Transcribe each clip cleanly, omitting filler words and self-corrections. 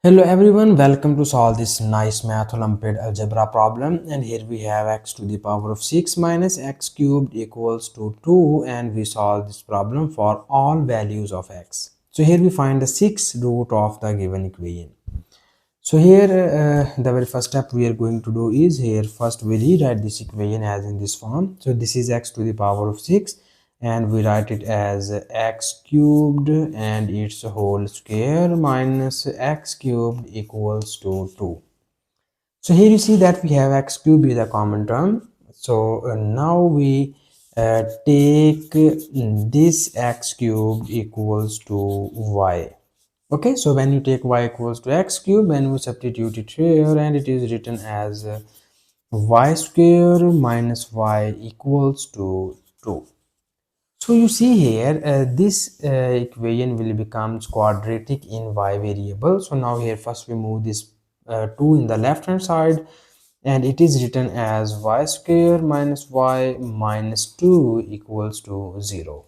Hello everyone, welcome to solve this nice math Olympiad algebra problem. And here we have x to the power of 6 minus x cubed equals to 2, and we solve this problem for all values of x. So here we find the 6th root of the given equation. So here the very first step we are going to do is here first we rewrite this equation as in this form. So this is x to the power of 6 and we write it as x cubed and its whole square minus x cubed equals to 2. So here you see that we have x cubed is a common term. So now we take this x cubed equals to y. Okay, so when you take y equals to x cube, when we substitute it here, and it is written as y square minus y equals to 2. So you see here this equation will become quadratic in y variable. So now here first we move this 2 in the left hand side, and it is written as y square minus y minus 2 equals to 0.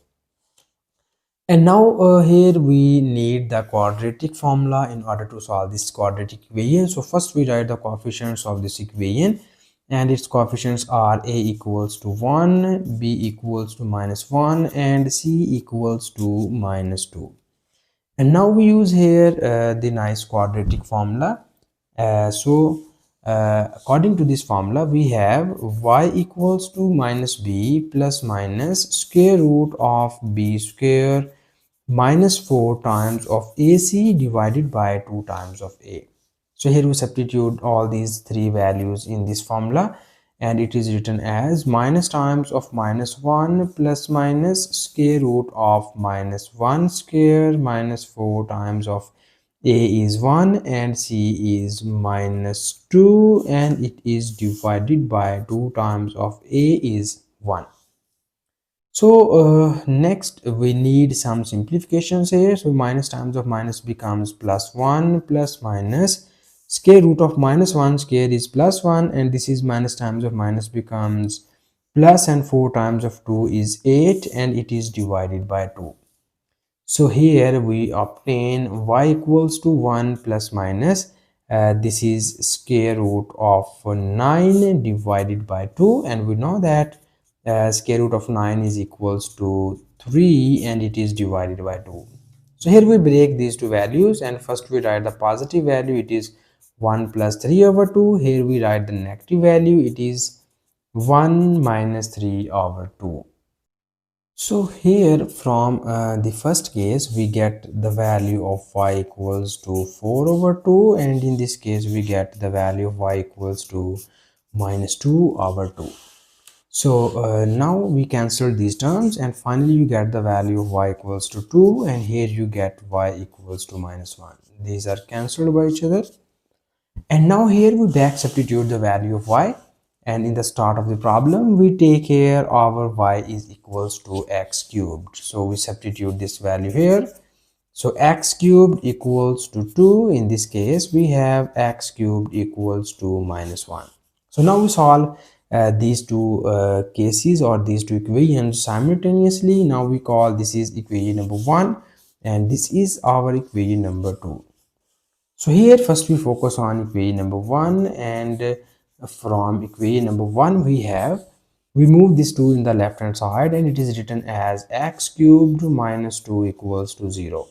And now here we need the quadratic formula in order to solve this quadratic equation. So first we write the coefficients of this equation, and its coefficients are a equals to 1, b equals to minus 1, and c equals to minus 2. And now we use here the nice quadratic formula. According to this formula, we have y equals to minus b plus minus square root of b square minus 4 times of AC divided by 2 times of A. So here we substitute all these three values in this formula, and it is written as minus times of minus 1 plus minus square root of minus 1 square minus 4 times of A is 1 and C is minus 2, and it is divided by 2 times of A is 1. So next we need some simplifications here. So minus times of minus becomes plus 1 plus minus square root of minus 1 square is plus 1, and this is minus times of minus becomes plus, and 4 times of 2 is 8, and it is divided by 2. So here we obtain y equals to 1 plus minus this is square root of 9 divided by 2, and we know that square root of 9 is equals to 3, and it is divided by 2. So here we break these two values, and first we write the positive value, it is 1 plus 3 over 2. Here we write the negative value, it is 1 minus 3 over 2. So here from the first case we get the value of y equals to 4 over 2, and in this case we get the value of y equals to minus 2 over 2. So now we cancel these terms, and finally you get the value of y equals to 2, and here you get y equals to minus 1. These are cancelled by each other. And now here we back substitute the value of y, and in the start of the problem we take here our y is equals to x cubed. So we substitute this value here. So x cubed equals to 2. In this case we have x cubed equals to minus 1. So now we solve these two cases or these two equations simultaneously. Now we call this is equation number 1, and this is our equation number 2. So here first we focus on equation number 1, and from equation number 1 we move this 2 in the left hand side, and it is written as x cubed minus 2 equals to 0.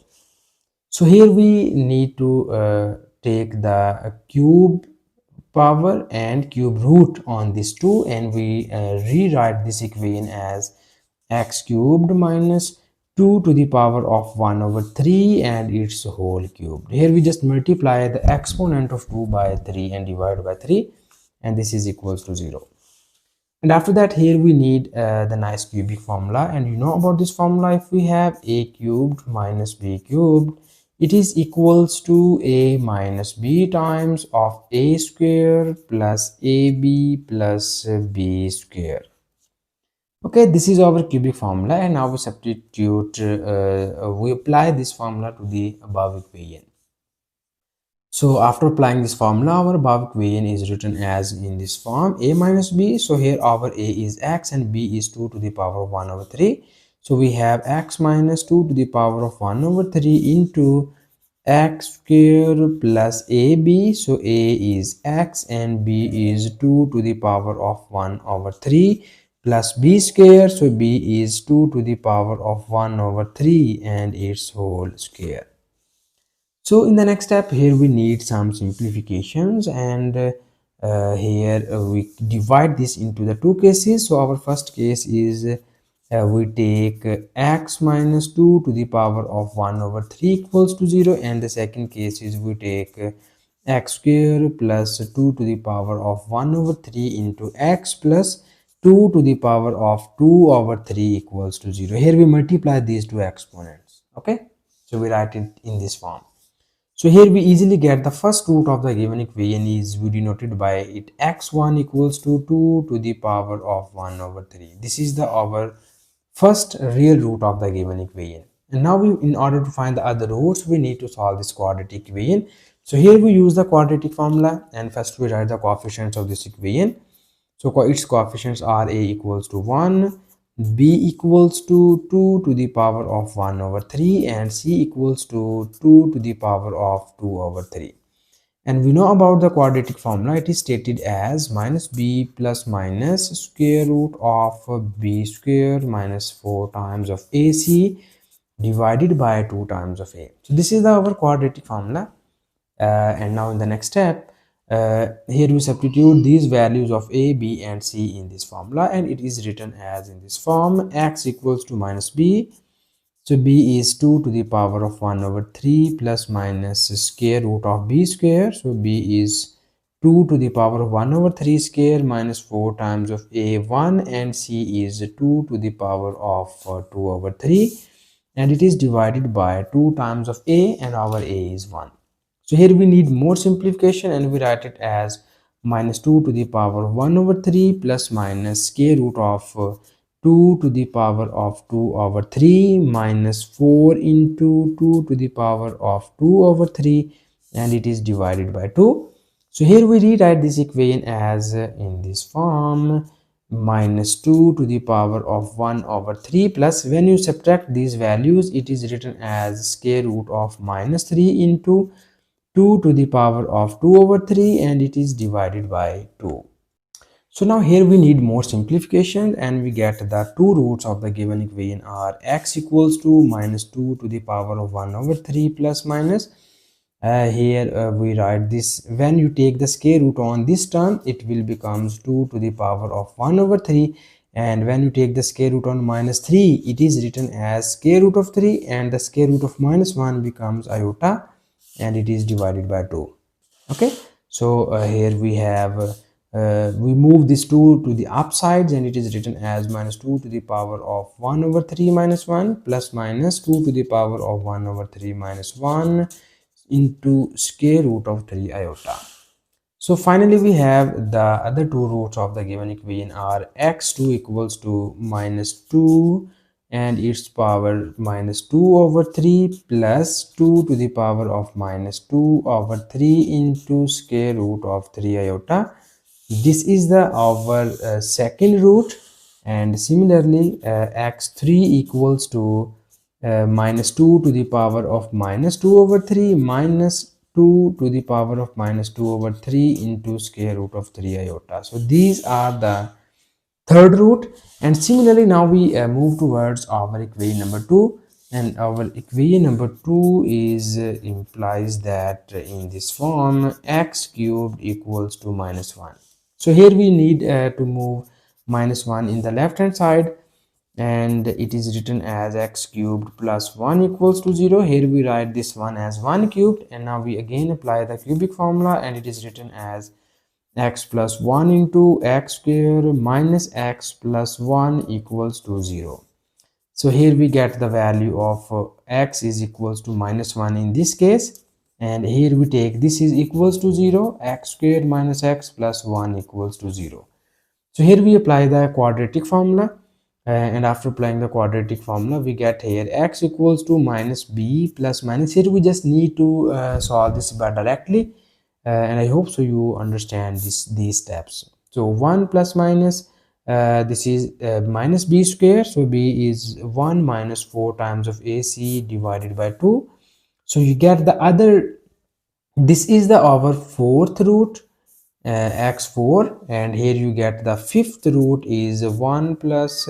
So here we need to take the cube power and cube root on this 2, and we rewrite this equation as x cubed minus 2 to the power of 1 over 3 and its whole cubed. Here we just multiply the exponent of 2 by 3 and divide by 3, and this is equals to 0. And after that here we need the nice cubic formula, and you know about this formula. If we have a cubed minus b cubed, it is equals to a minus b times of a square plus ab plus b square. Okay, this is our cubic formula, and now we substitute we apply this formula to the above equation. So after applying this formula, our above equation is written as in this form, a minus b. So here our a is x and b is 2 to the power of 1 over 3. So we have x minus 2 to the power of 1 over 3 into x square plus ab. So a is x and b is 2 to the power of 1 over 3 plus b square. So b is 2 to the power of 1 over 3 and its whole square. So in the next step, here we need some simplifications, and here we divide this into the two cases. So our first case is we take x minus 2 to the power of 1 over 3 equals to 0, and the second case is we take x square plus 2 to the power of 1 over 3 into x plus 2 to the power of 2 over 3 equals to 0. Here we multiply these two exponents. Okay, so we write it in this form. So here we easily get the first root of the given equation is we denoted by it x1 equals to 2 to the power of 1 over 3. This is the our first real root of the given equation. And now in order to find the other roots, we need to solve this quadratic equation. So here we use the quadratic formula, and first we write the coefficients of this equation. So its coefficients are a equals to 1, b equals to 2 to the power of 1 over 3, and c equals to 2 to the power of 2 over 3. And we know about the quadratic formula. It is stated as minus b plus minus square root of b square minus 4 times of ac divided by 2 times of a. So this is our quadratic formula. And now in the next step, here we substitute these values of a, b and c in this formula, and it is written as in this form: x equals to minus b. So b is 2 to the power of 1 over 3 plus minus square root of b square. So b is 2 to the power of 1 over 3 square minus 4 times of a1, and c is 2 to the power of 2 over 3, and it is divided by 2 times of a, and our a is 1. So here we need more simplification, and we write it as minus 2 to the power of 1 over 3 plus minus square root of 2 to the power of 2 over 3 minus 4 into 2 to the power of 2 over 3, and it is divided by 2. So here we rewrite this equation as in this form: minus 2 to the power of 1 over 3 plus, when you subtract these values, it is written as square root of minus 3 into 2 to the power of 2 over 3, and it is divided by 2. So now here we need more simplification, and we get the two roots of the given equation are x equals to minus 2 to the power of 1 over 3 plus minus. Here we write this: when you take the square root on this term, it will becomes 2 to the power of 1 over 3, and when you take the square root on minus 3, it is written as square root of 3, and the square root of minus 1 becomes iota, and it is divided by 2. Okay, so here we have we move this 2 to the upsides, and it is written as minus 2 to the power of 1 over 3 minus 1 plus minus 2 to the power of 1 over 3 minus 1 into square root of 3 iota. So finally we have the other two roots of the given equation are x2 equals to minus 2 and its power minus 2 over 3 plus 2 to the power of minus 2 over 3 into square root of 3 iota. This is the our second root, and similarly x3 equals to minus 2 to the power of minus 2 over 3 minus 2 to the power of minus 2 over 3 into square root of 3 iota. So these are the third root, and similarly now we move towards our equation number 2, and our equation number 2 is implies that in this form x cubed equals to minus 1. So here we need to move minus 1 in the left hand side, and it is written as x cubed plus 1 equals to 0. Here we write this one as 1 cubed, and now we again apply the cubic formula, and it is written as x plus 1 into x square minus x plus 1 equals to 0. So here we get the value of x is equals to minus 1 in this case, and here we take this is equals to 0, x square minus x plus 1 equals to 0. So here we apply the quadratic formula, and after applying the quadratic formula we get here x equals to minus b plus minus. Here we just need to solve this by directly, and I hope so you understand these steps. So 1 plus minus, this is minus b square, so b is 1 minus 4 times of ac divided by 2 So you get the other, this is the our fourth root, x4, and here you get the fifth root is 1 plus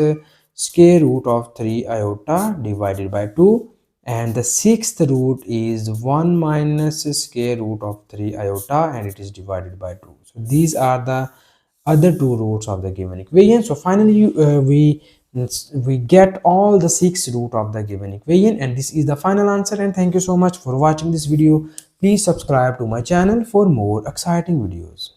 square root of 3 iota divided by 2, and the sixth root is 1 minus square root of 3 iota, and it is divided by 2. So these are the other two roots of the given equation. So finally we get all the six root of the given equation, and this is the final answer. And thank you so much for watching this video. Please subscribe to my channel for more exciting videos.